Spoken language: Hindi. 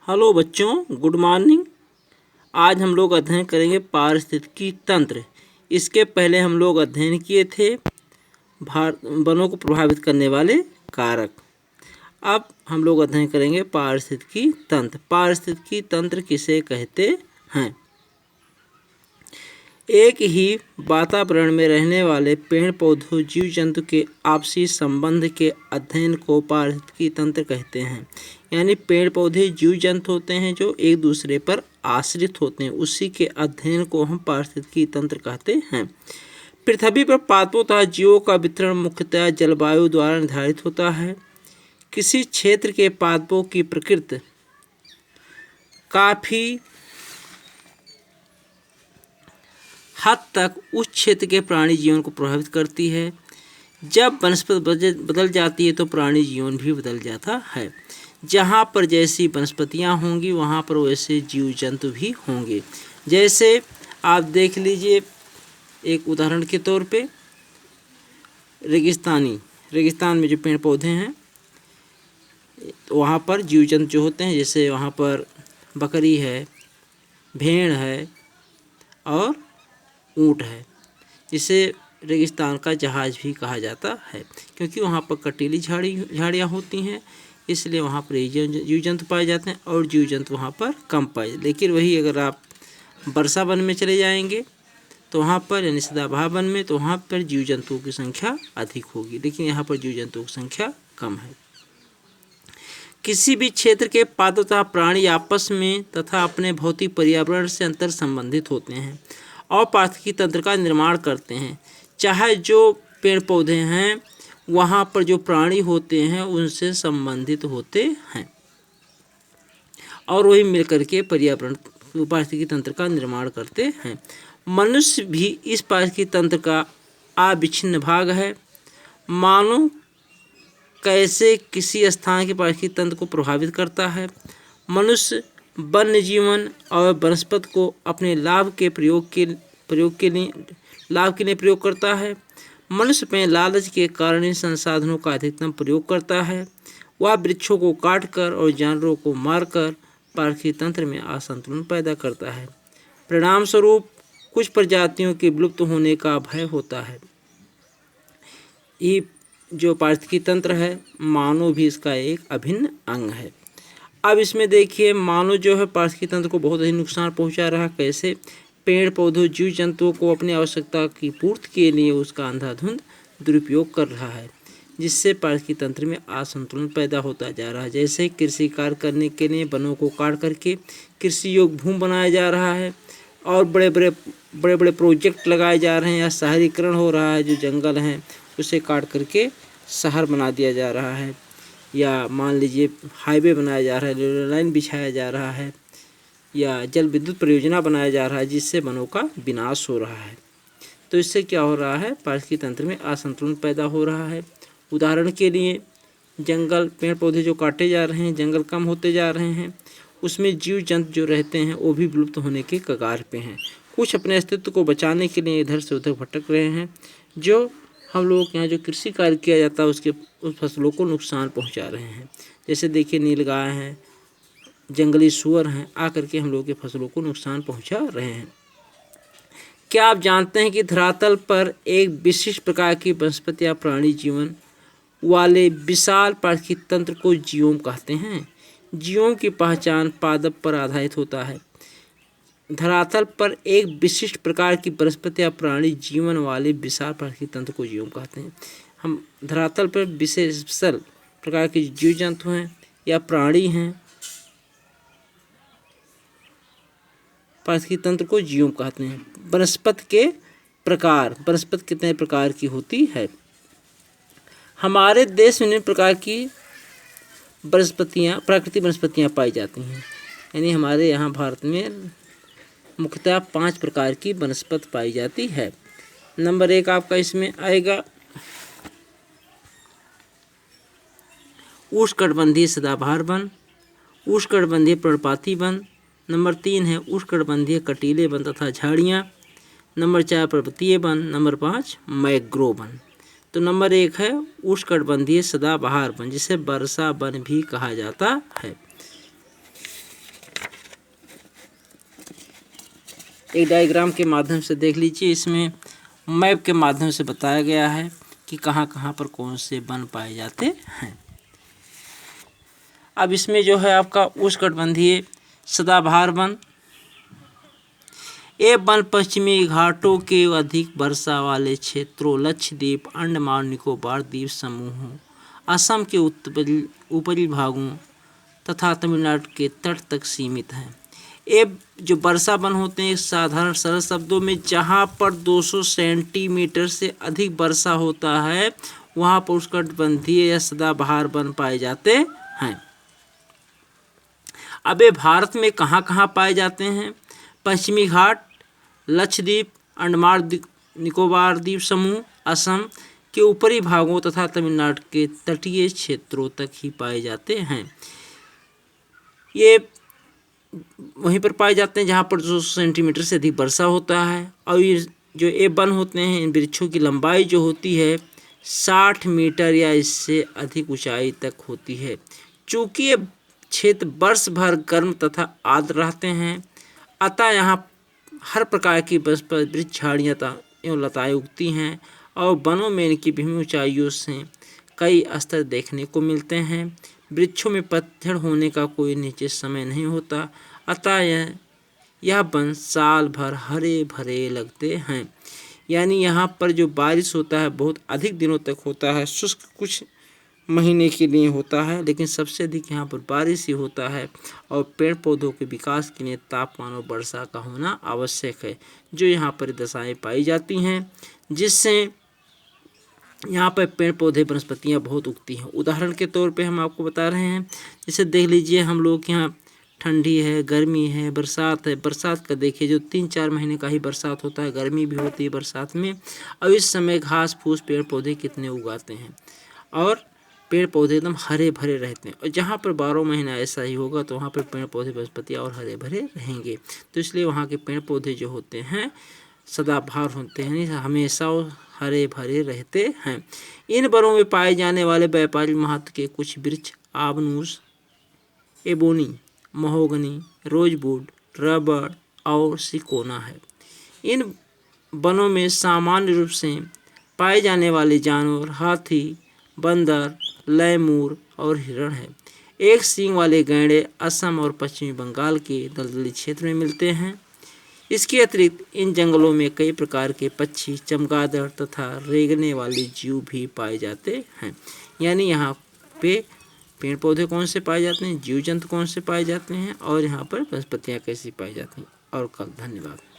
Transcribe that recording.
हेलो बच्चों, गुड मॉर्निंग। आज हम लोग अध्ययन करेंगे पारिस्थितिकी तंत्र। इसके पहले हम लोग अध्ययन किए थे वनों को प्रभावित करने वाले कारक। अब हम लोग अध्ययन करेंगे पारिस्थितिकी तंत्र। पारिस्थितिकी तंत्र किसे कहते हैं? एक ही वातावरण में रहने वाले पेड़ पौधों जीव जंतु के आपसी संबंध के अध्ययन को पारिस्थितिकी तंत्र कहते हैं। यानी पेड़ पौधे जीव जंतु होते हैं जो एक दूसरे पर आश्रित होते हैं, उसी के अध्ययन को हम पारिस्थितिकी तंत्र कहते हैं। पृथ्वी पर पादपों तथा जीवों का वितरण मुख्यतः जलवायु द्वारा निर्धारित होता है। किसी क्षेत्र के पादपों की प्रकृति काफ़ी हद तक उस क्षेत्र के प्राणी जीवन को प्रभावित करती है। जब वनस्पति बदल जाती है तो प्राणी जीवन भी बदल जाता है। जहाँ पर जैसी वनस्पतियाँ होंगी वहाँ पर वैसे जीव जंतु भी होंगे। जैसे आप देख लीजिए, एक उदाहरण के तौर पे रेगिस्तान में जो पेड़ पौधे हैं वहाँ पर जीव जंतु जो होते हैं, जैसे वहाँ पर बकरी है, भेड़ है और ऊँट है, जिसे रेगिस्तान का जहाज भी कहा जाता है, क्योंकि वहाँ पर कटीली झाड़ियाँ होती हैं, इसलिए वहाँ पर जीव जंतु पाए जाते हैं और जीव जंतु वहाँ पर कम पाए जाते हैं। लेकिन वही अगर आप वर्षा वन में चले जाएंगे तो वहाँ पर, यानी सदाबहार वन में, तो वहाँ पर जीव जंतुओं की संख्या अधिक होगी, लेकिन यहाँ पर जीव जंतुओं की संख्या कम है। किसी भी क्षेत्र के पादप तथा प्राणी आपस में तथा अपने भौतिक पर्यावरण से अंतर संबंधित होते हैं और पारिस्थितिकी तंत्र का निर्माण करते हैं। चाहे जो पेड़ पौधे हैं वहाँ पर जो प्राणी होते हैं उनसे संबंधित होते हैं और वही मिलकर के पर्यावरण पारिस्थितिकी तंत्र का निर्माण करते हैं। मनुष्य भी इस पारिस्थितिकी तंत्र का अविच्छिन्न भाग है। मानव कैसे किसी स्थान के पारिस्थितिकी तंत्र को प्रभावित करता है। मनुष्य वन्य जीवन और वनस्पति को अपने लाभ के लिए प्रयोग करता है। मनुष्य में लालच के कारण इन संसाधनों का अधिकतम प्रयोग करता है। वह वृक्षों को काटकर और जानवरों को मारकर पारिस्थितिकी तंत्र में असंतुलन पैदा करता है। परिणाम स्वरूप कुछ प्रजातियों के विलुप्त होने का भय होता है। ये जो पारिस्थितिकी तंत्र है, मानव भी इसका एक अभिन्न अंग है। अब इसमें देखिए, मानव जो है पारिस्थितिकी तंत्र को बहुत ही नुकसान पहुंचा रहा है। कैसे? पेड़ पौधों जीव जंतुओं को अपनी आवश्यकता की पूर्ति के लिए उसका अंधाधुंध दुरुपयोग कर रहा है, जिससे पारिस्थितिकी तंत्र में असंतुलन पैदा होता जा रहा है। जैसे कृषि कार्य करने के लिए वनों को काट करके कृषि योग्य भूमि बनाया जा रहा है और बड़े बड़े प्रोजेक्ट लगाए जा रहे हैं, या शहरीकरण हो रहा है। जो जंगल हैं उसे काट करके शहर बना दिया जा रहा है, या मान लीजिए हाईवे बनाया जा रहा है, रेलवे लाइन बिछाया जा रहा है, या जल विद्युत परियोजना बनाया जा रहा है, जिससे वनों का विनाश हो रहा है। तो इससे क्या हो रहा है? पारिस्थितिकी तंत्र में असंतुलन पैदा हो रहा है। उदाहरण के लिए, जंगल, पेड़ पौधे जो काटे जा रहे हैं, जंगल कम होते जा रहे हैं, उसमें जीव जंतु जो रहते हैं वो भी विलुप्त होने के कगार पे हैं। कुछ अपने अस्तित्व को बचाने के लिए इधर से उधर भटक रहे हैं। जो हम लोग यहाँ जो कृषि कार्य किया जाता है उस फसलों को नुकसान पहुँचा रहे हैं। जैसे देखिए, नीलगाय हैं, जंगली सूअर हैं, आकर के हम लोग के फसलों को नुकसान पहुंचा रहे हैं। क्या आप जानते हैं कि धरातल पर एक विशिष्ट प्रकार की वनस्पति या प्राणी जीवन वाले विशाल पारिस्थितिकी तंत्र को जीवोम कहते हैं। जीवों की पहचान पादप पर आधारित होता है। धरातल पर एक विशिष्ट प्रकार की वनस्पति या प्राणी जीवन वाले विशाल पारिस्थितिकी तंत्र को जीवोम कहते हैं। हम धरातल पर विशेष प्रकार के जीव जंतु हैं या प्राणी हैं, पारिस्थितिकी तंत्र को जीवोम कहते हैं। वनस्पति के प्रकार, वनस्पति कितने प्रकार की होती है? हमारे देश में विभिन्न प्रकार की प्राकृतिक वनस्पतियाँ पाई जाती हैं। यानी हमारे यहाँ भारत में मुख्यतः 5 प्रकार की वनस्पति पाई जाती है। नंबर 1 आपका इसमें आएगा उष्णकटिबंधीय सदाबहार वन, उष्णकटिबंधीय पर्णपाती वन। नंबर 3 है उष्णकटिबंधीय कटीले वन तथा झाड़ियाँ। नंबर 4 पर्वतीय वन। Number 5 mangrove one. तो नंबर 1 है उष्णकटिबंधीय सदाबहार वन, जिसे वर्षा वन भी कहा जाता है। एक डायग्राम के माध्यम से देख लीजिए। इसमें मैप के माध्यम से बताया गया है कि कहाँ कहाँ पर कौन से वन पाए जाते हैं। अब इसमें जो है आपका उष्णकटिबंधीय सदाबहार वन, ये वन पश्चिमी घाटों के अधिक वर्षा वाले क्षेत्रों, लक्षद्वीप, अंडमान निकोबार द्वीप समूहों, असम के ऊपरी भागों तथा तमिलनाडु के तट तक सीमित हैं। ये जो वर्षा वन होते हैं, साधारण सरल शब्दों में जहाँ पर 200 सेंटीमीटर से अधिक वर्षा होता है वहाँ पर उष्णकटिबंधीय या सदाबहार वन पाए जाते हैं। अब ये भारत में कहाँ कहाँ पाए जाते हैं? पश्चिमी घाट, लक्षद्वीप, अंडमान निकोबार द्वीप समूह, असम के ऊपरी भागों तथा तमिलनाडु के तटीय क्षेत्रों तक ही पाए जाते हैं। ये वहीं पर पाए जाते हैं जहाँ पर 200 सेंटीमीटर से अधिक वर्षा होता है। और ये जो ये वन होते हैं, इन वृक्षों की लंबाई जो होती है 60 मीटर या इससे अधिक ऊंचाई तक होती है। चूँकि ये क्षेत्र वर्ष भर गर्म तथा आर्द्र रहते हैं, अतः यहाँ हर प्रकार की वृक्ष, झाड़ियाँ एवं लताएँ उगती हैं और वनों में इनकी विभिन्न ऊंचाइयों से कई स्तर देखने को मिलते हैं। वृक्षों में पतझड़ होने का कोई निश्चित समय नहीं होता, अतः यह वन साल भर हरे भरे लगते हैं। यानी यहाँ पर जो बारिश होता है बहुत अधिक दिनों तक होता है, शुष्क कुछ महीने के लिए होता है, लेकिन सबसे अधिक यहाँ पर बारिश ही होता है। और पेड़ पौधों के विकास के लिए तापमान और वर्षा का होना आवश्यक है, जो यहाँ पर दशाएं पाई जाती हैं, जिससे यहाँ पर पेड़ पौधे वनस्पतियाँ बहुत उगती हैं। उदाहरण के तौर पे हम आपको बता रहे हैं, जैसे देख लीजिए हम लोग के यहाँ ठंडी है, गर्मी है, बरसात है। बरसात का देखिए जो 3-4 महीने का ही बरसात होता है, गर्मी भी होती है बरसात में। और इस समय घास फूस पेड़ पौधे कितने उगाते हैं और पेड़ पौधे एकदम हरे भरे रहते हैं। और जहाँ पर 12 महीना ऐसा ही होगा तो वहाँ पर पेड़ पौधे वनस्पतियाँ और हरे भरे रहेंगे। तो इसलिए वहाँ के पेड़ पौधे जो होते हैं सदाबहार होते हैं, हमेशा हरे भरे रहते हैं। इन वनों में पाए जाने वाले व्यापारिक महत्व के कुछ वृक्ष आबनूस, एबोनी, महोगनी, रोजवुड, रबड़ और सिकोना है। इन वनों में सामान्य रूप से पाए जाने वाले जानवर हाथी, बंदर, लैमूर और हिरण है। एक सींग वाले गैंडे असम और पश्चिमी बंगाल के दलदली क्षेत्र में मिलते हैं। इसके अतिरिक्त इन जंगलों में कई प्रकार के पक्षी, चमगादड़ तथा रेंगने वाले जीव भी पाए जाते हैं। यानी यहाँ पे पेड़ पौधे कौन से पाए जाते हैं, जीव जंतु कौन से पाए जाते हैं और यहाँ पर वनस्पतियाँ कैसी पाई जाती हैं। और कल धन्यवाद।